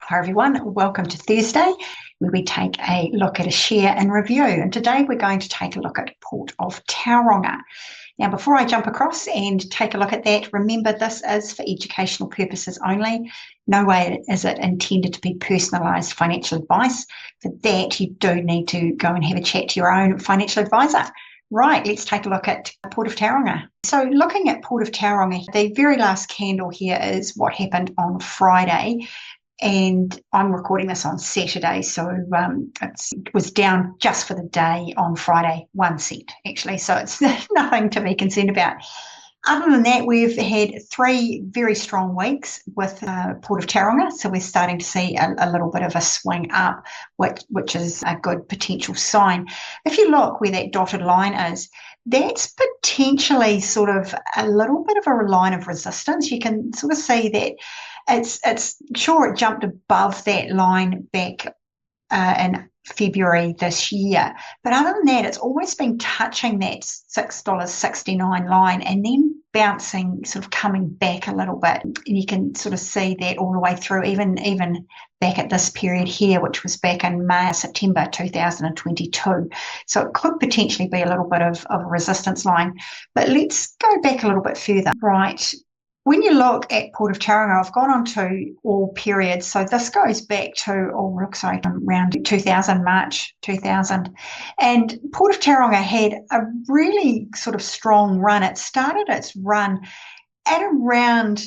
Hi everyone, welcome to Thursday, where we take a look at a share and review. And today we're going to take a look at Port of Tauranga. Now, before I jump across and take a look at that, remember this is for educational purposes only. No way is it intended to be personalised financial advice. For that, you do need to go and have a chat to your own financial advisor. Right, let's take a look at Port of Tauranga. So looking at Port of Tauranga, the very last candle here is what happened on Friday. And I'm recording this on Saturday, so it was down just for the day on Friday, 1 cent actually, so it's nothing to be concerned about. Other than that, we've had 3 very strong weeks with Port of Tauranga, so we're starting to see a little bit of a swing up, which is a good potential sign. If you look where that dotted line is, that's potentially sort of a little bit of a line of resistance. You can sort of see that it's sure it jumped above that line back in February this year. But other than that, it's always been touching that $6.69 line and then bouncing, sort of coming back a little bit. And you can sort of see that all the way through, even back at this period here, which was back in September 2022. So it could potentially be a little bit of a resistance line. But let's go back a little bit further. Right. When you look at Port of Tauranga, I've gone on to all periods. So this goes back to, around 2000, March 2000. And Port of Tauranga had a really sort of strong run. It started its run at around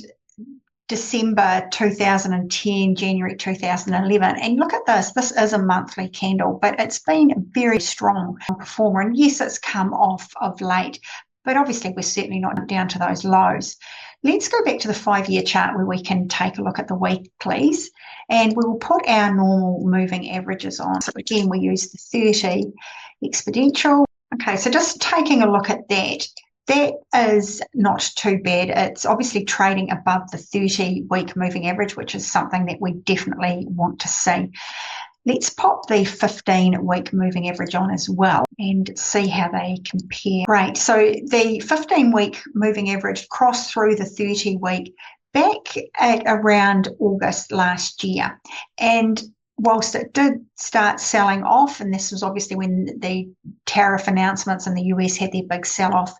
December 2010, January 2011. And look at this. This is a monthly candle, but it's been a very strong performer. And yes, it's come off of late, but obviously we're certainly not down to those lows. Let's go back to the 5-year chart where we can take a look at the weeklies, and we will put our normal moving averages on. So again, we use the 30 exponential. Okay, so just taking a look at that, that is not too bad. It's obviously trading above the 30-week moving average, which is something that we definitely want to see. Let's pop the 15-week moving average on as well and see how they compare. Great. So the 15-week moving average crossed through the 30-week back at around August last year. And whilst it did start selling off, and this was obviously when the tariff announcements in the US had their big sell-off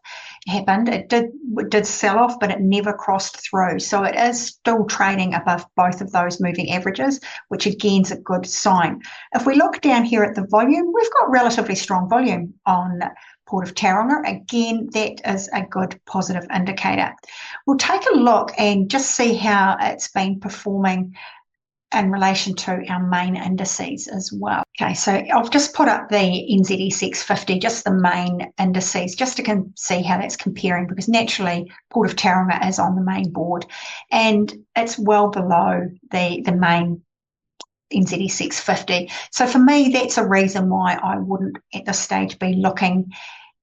happened, it did sell off, but it never crossed through. So it is still trading above both of those moving averages, which again is a good sign. If we look down here at the volume, we've got relatively strong volume on Port of Tauranga. Again, that is a good positive indicator. We'll take a look and just see how it's been performing in relation to our main indices as well. Okay, so I've just put up the NZX 50, just the main indices, just to see how that's comparing, because naturally Port of Tauranga is on the main board and it's well below the main NZX 50. So for me, that's a reason why I wouldn't at this stage be looking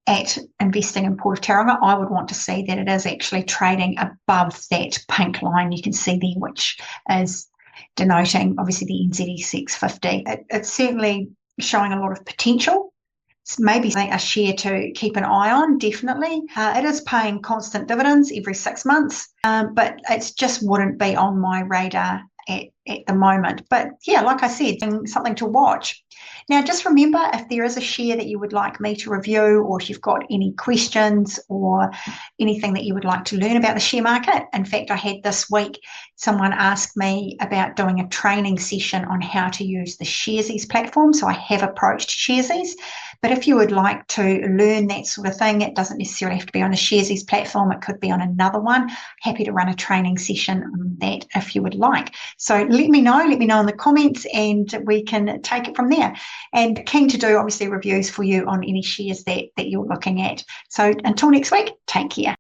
at investing in Port of Tauranga. I would want to see that it is actually trading above that pink line you can see there, which is denoting obviously the NZX 50. It's certainly showing a lot of potential. It's maybe a share to keep an eye on, definitely. It is paying constant dividends every 6 months, but it just wouldn't be on my radar at the moment. But yeah, like I said, something to watch. Now, just remember, if there is a share that you would like me to review, or if you've got any questions or anything that you would like to learn about the share market. In fact, I had this week someone asked me about doing a training session on how to use the Sharesies platform. So I have approached Sharesies. But if you would like to learn that sort of thing, it doesn't necessarily have to be on the Sharesies platform. It could be on another one. Happy to run a training session on that if you would like. So let me know in the comments, and we can take it from there. And keen to do obviously reviews for you on any shares that you're looking at. So until next week, take care.